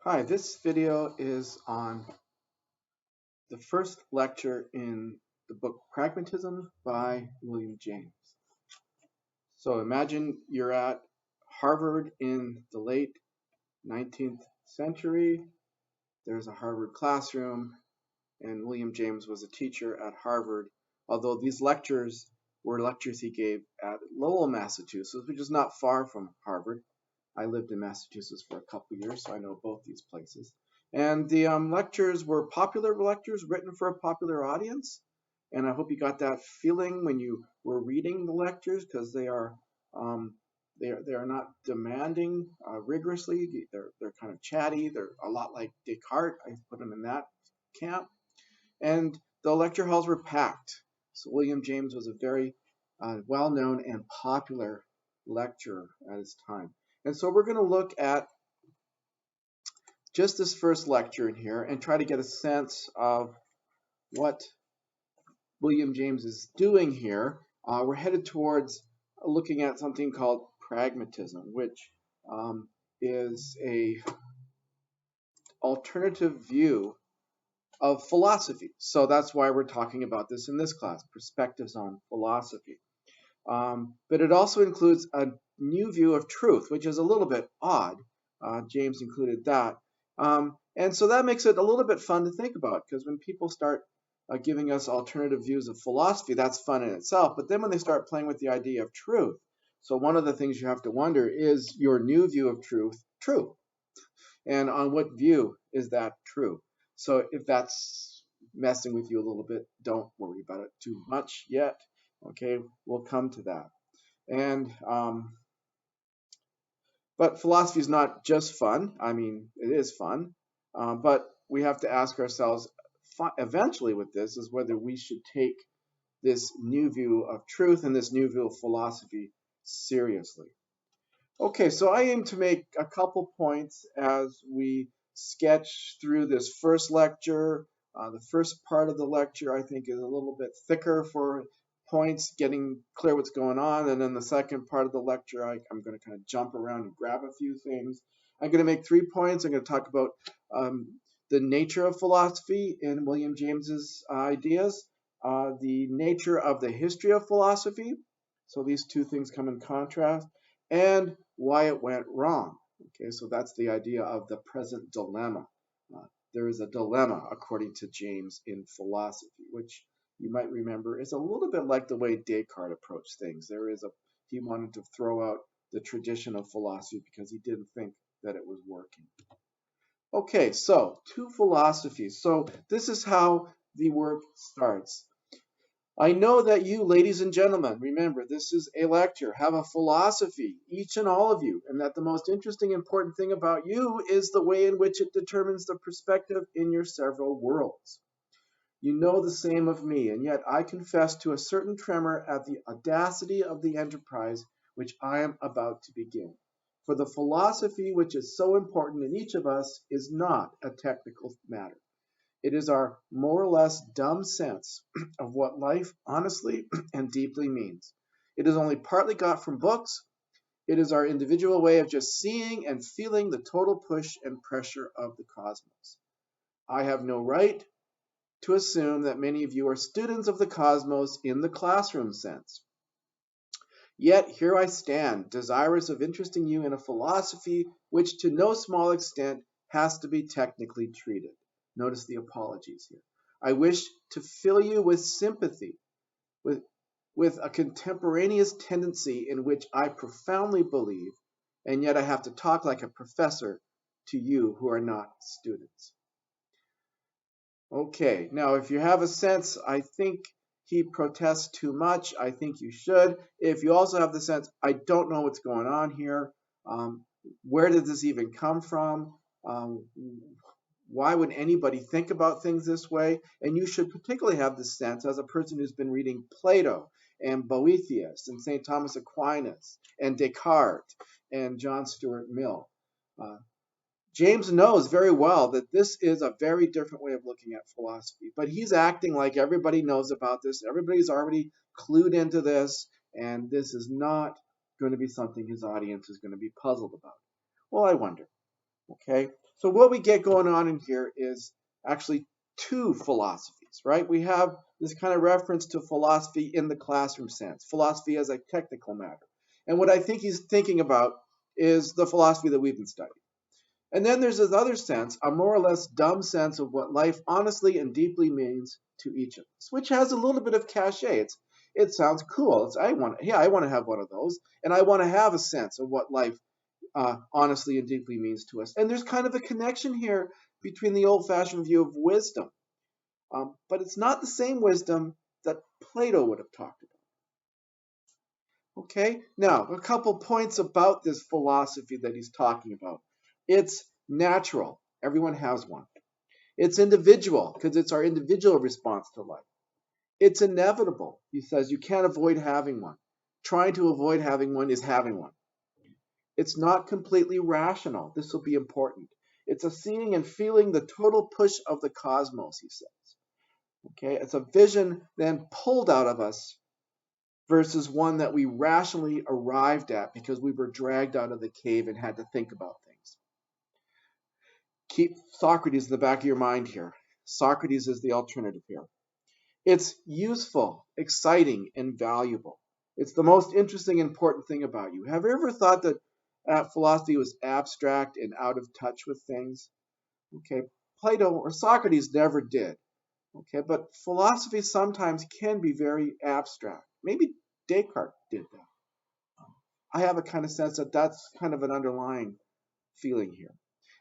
Hi, this video is on the first lecture in the book Pragmatism by William James. So imagine you're at Harvard in the late 19th century. There's a Harvard classroom, and William James was a teacher at Harvard, although these lectures were lectures he gave at Lowell, Massachusetts, which is not far from Harvard. I lived in Massachusetts for a couple years, so I know both these places. And the lectures were popular lectures written for a popular audience. And I hope you got that feeling when you were reading the lectures, because um, they are not demanding rigorously. They're kind of chatty. They're a lot like Descartes. I put them in that camp. And the lecture halls were packed. So William James was a very well-known and popular lecturer at his time. And so we're going to look at just this first lecture in here and try to get a sense of what William James is doing here. We're headed towards looking at something called pragmatism, which is a alternative view of philosophy. So that's why we're talking about this in this class, perspectives on philosophy. But it also includes a new view of truth, which is a little bit odd. James included that. And so that makes it a little bit fun to think about, because when people start giving us alternative views of philosophy, that's fun in itself. But then when they start playing with the idea of truth, so one of the things you have to wonder is your new view of truth true? And on what view is that true? So if that's messing with you a little bit, don't worry about it too much yet. Okay, we'll come to that. And but philosophy is not just fun. I mean, it is fun, but we have to ask ourselves eventually with this is whether we should take this new view of truth and this new view of philosophy seriously. Okay, so I aim to make a couple points as we sketch through this first lecture. The first part of the lecture, I think, is a little bit thicker for points, getting clear what's going on. And then the second part of the lecture, I'm going to kind of jump around and grab a few things. I'm going to make 3 points. I'm going to talk about the nature of philosophy in William James's ideas, the nature of the history of philosophy. So these two things come in contrast, and why it went wrong. Okay, so that's the idea of the present dilemma. There is a dilemma, according to James, in philosophy, which you might remember is a little bit like the way Descartes approached things. He wanted to throw out the tradition of philosophy because he didn't think that it was working. Okay, so two philosophies. So this is how the work starts. I know that you, ladies and gentlemen, remember this is a lecture, have a philosophy, each and all of you, and that the most interesting, important thing about you is the way in which it determines the perspective in your several worlds. You know the same of me, and yet I confess to a certain tremor at the audacity of the enterprise which I am about to begin. For the philosophy which is so important in each of us is not a technical matter. It is our more or less dumb sense of what life honestly and deeply means. It is only partly got from books. It is our individual way of just seeing and feeling the total push and pressure of the cosmos. I have no right to assume that many of you are students of the cosmos in the classroom sense. Yet here I stand, desirous of interesting you in a philosophy which to no small extent has to be technically treated. Notice the apologies here. I wish to fill you with sympathy, with a contemporaneous tendency in which I profoundly believe, and yet I have to talk like a professor to you who are not students. Okay, now if you have a sense, I think he protests too much. I think you should. If you also have the sense, I don't know what's going on here. Where did this even come from? Why would anybody think about things this way? And you should particularly have the sense as a person who's been reading Plato and Boethius and St. Thomas Aquinas and Descartes and John Stuart Mill. James knows very well that this is a very different way of looking at philosophy, but he's acting like everybody knows about this. Everybody's already clued into this, and this is not going to be something his audience is going to be puzzled about. Well, I wonder. Okay, So what we get going on in here is actually two philosophies, right? We have this kind of reference to philosophy in the classroom sense, philosophy as a technical matter. And what I think he's thinking about is the philosophy that we've been studying. And then there's this other sense, a more or less dumb sense of what life honestly and deeply means to each of us, which has a little bit of cachet. It sounds cool. I want to have one of those, and I want to have a sense of what life honestly and deeply means to us. And there's kind of a connection here between the old-fashioned view of wisdom, but it's not the same wisdom that Plato would have talked about. Okay, now a couple points about this philosophy that he's talking about. It's natural. Everyone has one. It's individual because it's our individual response to life. It's inevitable. He says you can't avoid having one. Trying to avoid having one is having one. It's not completely rational. This will be important. It's a seeing and feeling the total push of the cosmos, he says. Okay, it's a vision then pulled out of us versus one that we rationally arrived at because we were dragged out of the cave and had to think about things. Keep Socrates in the back of your mind here. Socrates is the alternative here. It's useful, exciting, and valuable. It's the most interesting, important thing about you. Have you ever thought that philosophy was abstract and out of touch with things? Okay, Plato or Socrates never did. Okay, but philosophy sometimes can be very abstract. Maybe Descartes did that. I have a kind of sense that that's kind of an underlying feeling here.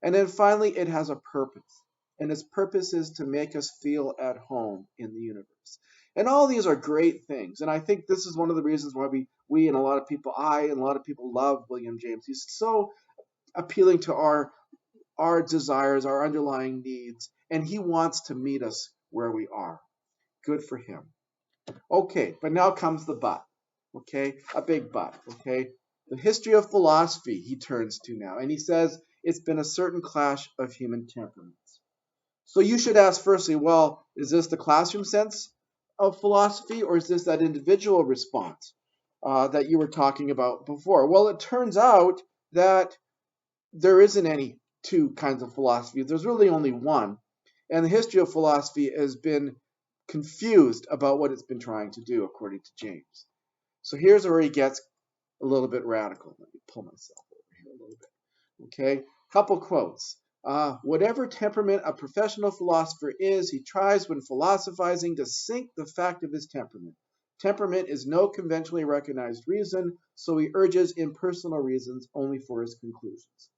And then finally, it has a purpose. And its purpose is to make us feel at home in the universe. And all these are great things. And I think this is one of the reasons why we and a lot of people, I and a lot of people love William James. He's so appealing to our desires, our underlying needs. And he wants to meet us where we are. Good for him. Okay, but now comes the but. Okay, a big but. Okay, the history of philosophy he turns to now. And he says, it's been a certain clash of human temperaments. So you should ask firstly, well, is this the classroom sense of philosophy or is this that individual response that you were talking about before? Well, it turns out that there isn't any two kinds of philosophy. There's really only one. And the history of philosophy has been confused about what it's been trying to do, according to James. So here's where he gets a little bit radical. Let me pull myself over here a little bit. Okay, couple quotes. Whatever temperament a professional philosopher is, he tries when philosophizing to sink the fact of his temperament. Temperament is no conventionally recognized reason, so he urges impersonal reasons only for his conclusions.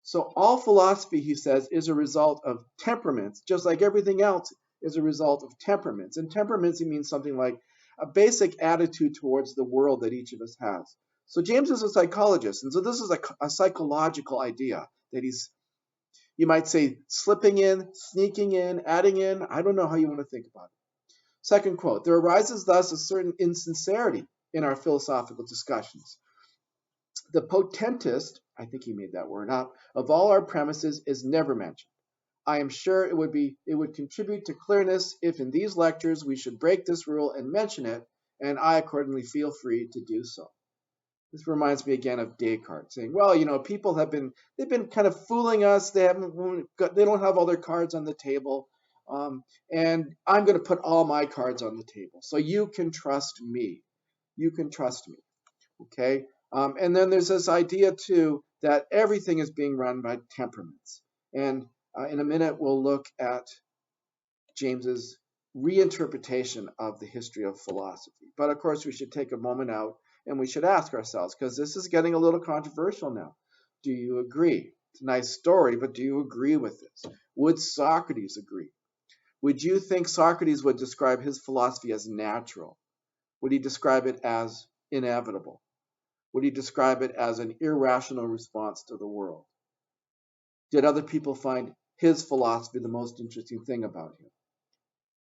So all philosophy, he says, is a result of temperaments, just like everything else is a result of temperaments. And temperaments, he means something like a basic attitude towards the world that each of us has. So James is a psychologist, and so this is a psychological idea that he's, you might say, slipping in, sneaking in, adding in. I don't know how you want to think about it. Second quote, there arises thus a certain insincerity in our philosophical discussions. The potentest, I think he made that word up, of all our premises is never mentioned. I am sure it would contribute to clearness if in these lectures we should break this rule and mention it, and I accordingly feel free to do so. This reminds me again of Descartes saying, well, people they've been kind of fooling us. They don't have all their cards on the table. And I'm going to put all my cards on the table. So you can trust me. You can trust me. Okay. And then there's this idea too that everything is being run by temperaments. And in a minute, we'll look at James's reinterpretation of the history of philosophy. But of course, we should take a moment out and we should ask ourselves, because this is getting a little controversial now. Do you agree? It's a nice story, but do you agree with this? Would Socrates agree? Would you think Socrates would describe his philosophy as natural? Would he describe it as inevitable? Would he describe it as an irrational response to the world? Did other people find his philosophy the most interesting thing about him?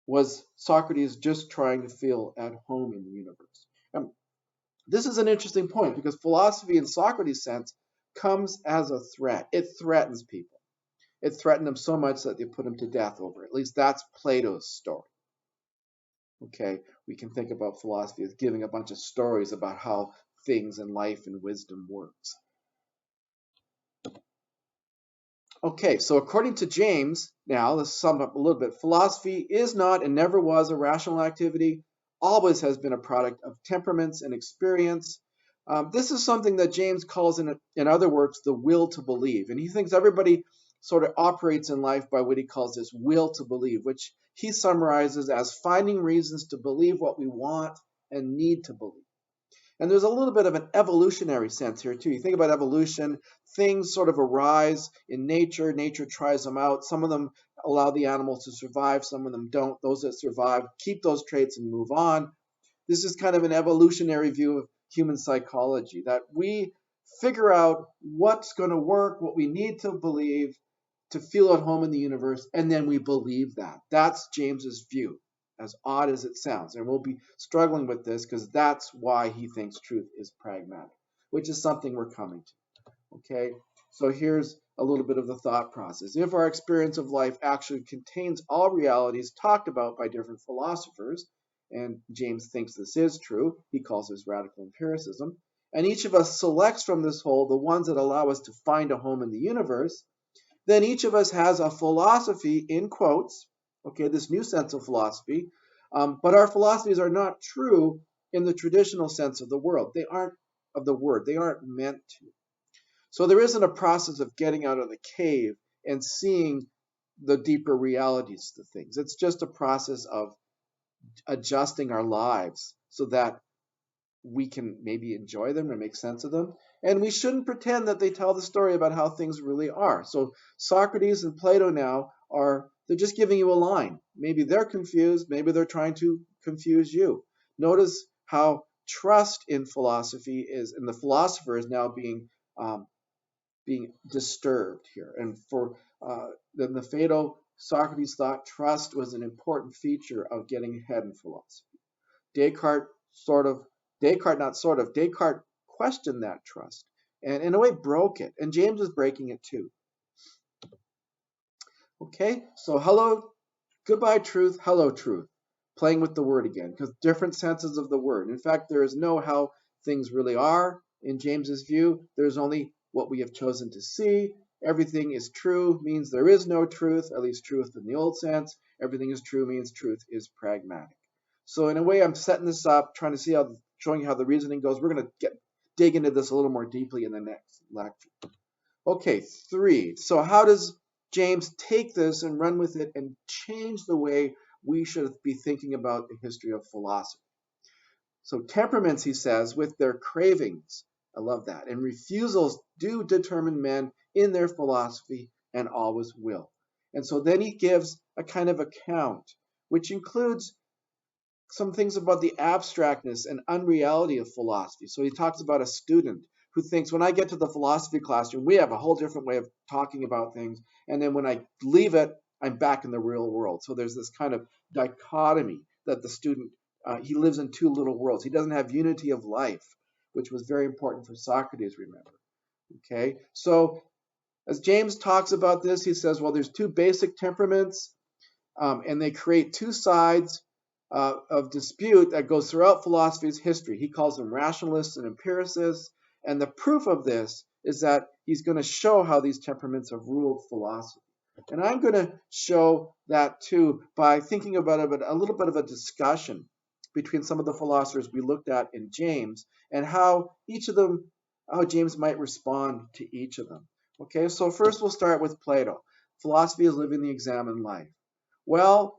Was Socrates just trying to feel at home in the universe? This is an interesting point because philosophy in Socrates' sense comes as a threat. It threatens people. It threatened them so much that they put him to death over it. At least that's Plato's story. Okay, we can think about philosophy as giving a bunch of stories about how things in life and wisdom works. Okay, so according to James, now let's sum up a little bit. Philosophy is not and never was a rational activity, always has been a product of temperaments and experience. This is something that James calls, in other words, the will to believe. And he thinks everybody sort of operates in life by what he calls this will to believe, which he summarizes as finding reasons to believe what we want and need to believe. And there's a little bit of an evolutionary sense here, too. You think about evolution, things sort of arise in nature. Nature tries them out. Some of them allow the animals to survive, some of them don't. Those that survive keep those traits and move on. This is kind of an evolutionary view of human psychology, that we figure out what's going to work, what we need to believe to feel at home in the universe, and then we believe that. That's James's view, as odd as it sounds. And we'll be struggling with this because that's why he thinks truth is pragmatic, which is something we're coming to. Okay, so here's a little bit of the thought process. If our experience of life actually contains all realities talked about by different philosophers, and James thinks this is true, he calls this radical empiricism, and each of us selects from this whole the ones that allow us to find a home in the universe, then each of us has a philosophy, in quotes, okay, this new sense of philosophy, but our philosophies are not true in the traditional sense of the world. They aren't of the word. They aren't meant to. So there isn't a process of getting out of the cave and seeing the deeper realities of things. It's just a process of adjusting our lives so that we can maybe enjoy them or make sense of them. And we shouldn't pretend that they tell the story about how things really are. So Socrates and Plato now they're just giving you a line. Maybe they're confused. Maybe they're trying to confuse you. Notice how trust in philosophy and the philosopher is now being disturbed here. And for the Phaedo, Socrates thought trust was an important feature of getting ahead in philosophy. Descartes Descartes questioned that trust and in a way broke it. And James is breaking it too. Okay, so goodbye truth, hello truth. Playing with the word again, because different senses of the word. In fact, there is no how things really are in James's view. There's only what we have chosen to see. Everything is true means there is no truth, at least truth in the old sense. Everything is true means truth is pragmatic. So in a way, I'm setting this up, trying to showing you how the reasoning goes. We're going to dig into this a little more deeply in the next lecture. Okay, 3. So how does James take this and run with it and change the way we should be thinking about the history of philosophy? So temperaments, he says, with their cravings, I love that, and refusals do determine men in their philosophy and always will. And so then he gives a kind of account, which includes some things about the abstractness and unreality of philosophy. So he talks about a student who thinks, when I get to the philosophy classroom, we have a whole different way of talking about things. And then when I leave it, I'm back in the real world. So there's this kind of dichotomy that the student, he lives in two little worlds. He doesn't have unity of life, which was very important for Socrates, remember. Okay, so as James talks about this, he says, well, there's two basic temperaments, and they create two sides of dispute that goes throughout philosophy's history. He calls them rationalists and empiricists, and the proof of this is that he's going to show how these temperaments have ruled philosophy. And I'm going to show that too by thinking about a little bit of a discussion between some of the philosophers we looked at in James and how James might respond to each of them. Okay, so first we'll start with Plato. Philosophy is living the examined life. Well,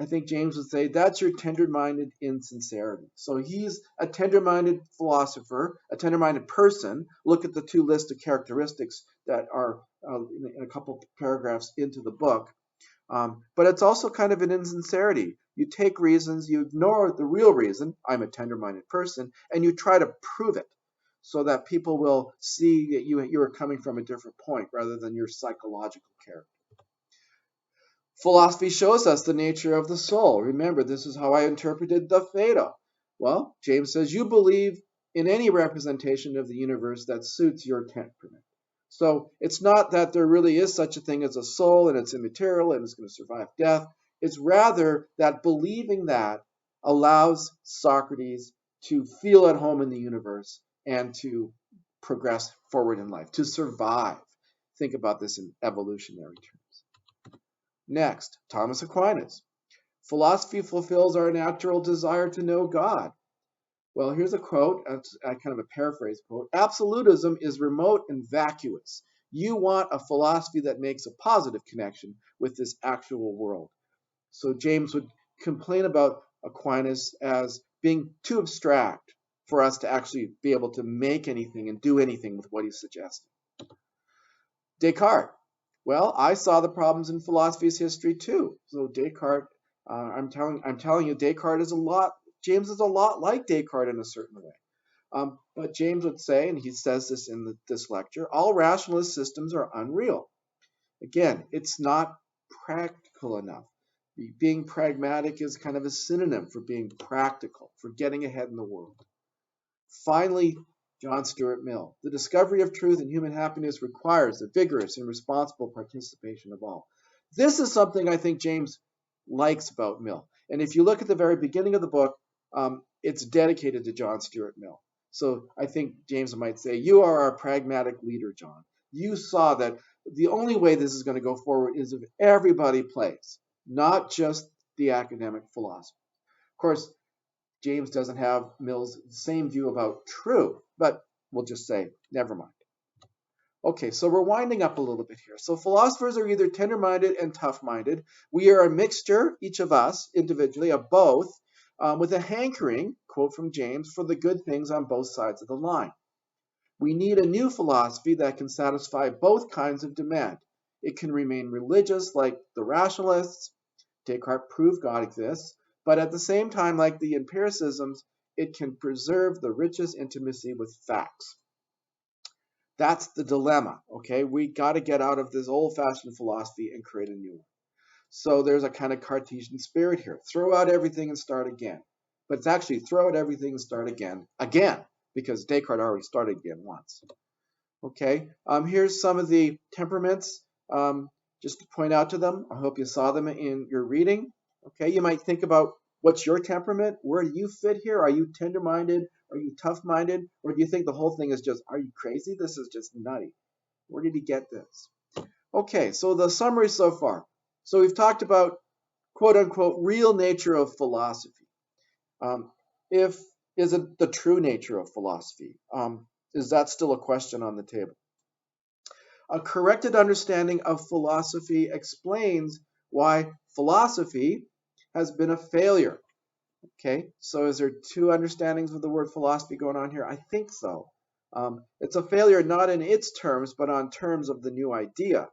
I think James would say that's your tender-minded insincerity. So he's a tender-minded philosopher, a tender-minded person. Look at the two lists of characteristics that are in a couple paragraphs into the book. But it's also kind of an insincerity. You take reasons, you ignore the real reason, I'm a tender-minded person, and you try to prove it so that people will see that you are coming from a different point rather than your psychological character. Philosophy shows us the nature of the soul. Remember, this is how I interpreted the Phaedo. Well, James says you believe in any representation of the universe that suits your temperament. So it's not that there really is such a thing as a soul and it's immaterial and it's going to survive death. It's rather that believing that allows Socrates to feel at home in the universe and to progress forward in life, to survive. think about this in evolutionary terms. Next, Thomas Aquinas. Philosophy fulfills our natural desire to know God. Well, here's a quote, kind of a paraphrase quote. Absolutism is remote and vacuous. You want a philosophy that makes a positive connection with this actual world. So James would complain about Aquinas as being too abstract for us to actually be able to make anything and do anything with what he's suggesting. Descartes. Well, I saw the problems in philosophy's history too. So Descartes, I'm telling you, James is a lot like Descartes in a certain way. But James would say, and he says this in this lecture, all rationalist systems are unreal. Again, it's not practical enough. Being pragmatic is kind of a synonym for being practical, for getting ahead in the world. Finally, John Stuart Mill. The discovery of truth and human happiness requires the vigorous and responsible participation of all. This is something I think James likes about Mill. And if you look at the very beginning of the book, it's dedicated to John Stuart Mill. So I think James might say, you are our pragmatic leader, John. You saw that the only way this is going to go forward is if everybody plays, not just the academic philosopher. Of course, James doesn't have Mill's same view about truth, but we'll just say, never mind. Okay, so we're winding up a little bit here. So philosophers are either tender-minded and tough-minded. We are a mixture, each of us individually, of both, with a hankering, quote from James, for the good things on both sides of the line. We need a new philosophy that can satisfy both kinds of demand. It can remain religious like the rationalists. Descartes proved God exists. But at the same time, like the empiricisms, it can preserve the richest intimacy with facts. That's the dilemma, okay? We got to get out of this old-fashioned philosophy and create a new one. So there's a kind of Cartesian spirit here. Throw out everything and start again. But it's actually throw out everything and start again, because Descartes already started again once. Okay, here's some of the temperaments, just to point out to them. I hope you saw them in your reading. Okay, you might think about what's your temperament? Where do you fit here? Are you tender-minded? Are you tough-minded? Or do you think the whole thing is just, are you crazy? This is just nutty. Where did he get this? Okay, so the summary so far. So we've talked about, quote-unquote, real nature of philosophy. Is it the true nature of philosophy? Is that still a question on the table? A corrected understanding of philosophy explains why philosophy has been a failure. Okay, so is there two understandings of the word philosophy going on here? I think so. It's a failure not in its terms, but on terms of the new idea.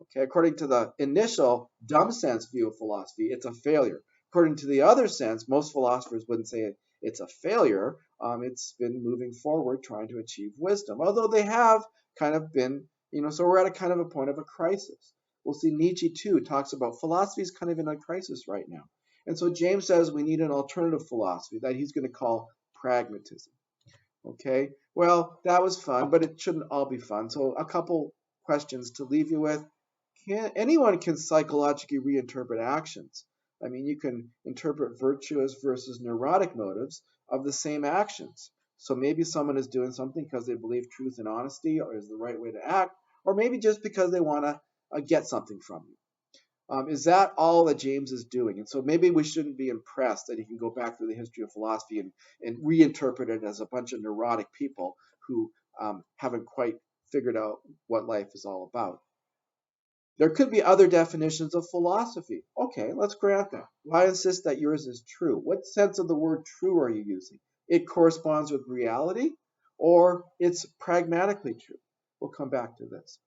Okay, according to the initial dumb sense view of philosophy, it's a failure. According to the other sense, most philosophers wouldn't say it's a failure. It's been moving forward, trying to achieve wisdom, although they have kind of been, so we're at a kind of a point of a crisis. We'll see Nietzsche too talks about philosophy is kind of in a crisis right now. And so James says we need an alternative philosophy that he's going to call pragmatism. Okay, well, that was fun, but it shouldn't all be fun. So a couple questions to leave you with. Anyone can psychologically reinterpret actions. I mean, you can interpret virtuous versus neurotic motives of the same actions. So maybe someone is doing something because they believe truth and honesty or is the right way to act, or maybe just because they want to get something from you. Is that all that James is doing? And so maybe we shouldn't be impressed that he can go back through the history of philosophy and reinterpret it as a bunch of neurotic people who haven't quite figured out what life is all about. There could be other definitions of philosophy. Okay, let's grant that. Why insist that yours is true? What sense of the word true are you using? It corresponds with reality, or it's pragmatically true? We'll come back to this.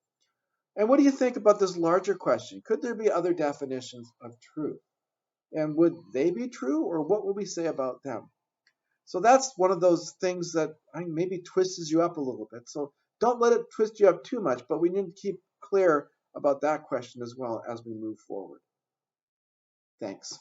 And what do you think about this larger question? Could there be other definitions of truth? And would they be true, or what would we say about them? So that's one of those things that maybe twists you up a little bit. So don't let it twist you up too much, but we need to keep clear about that question as well as we move forward. Thanks.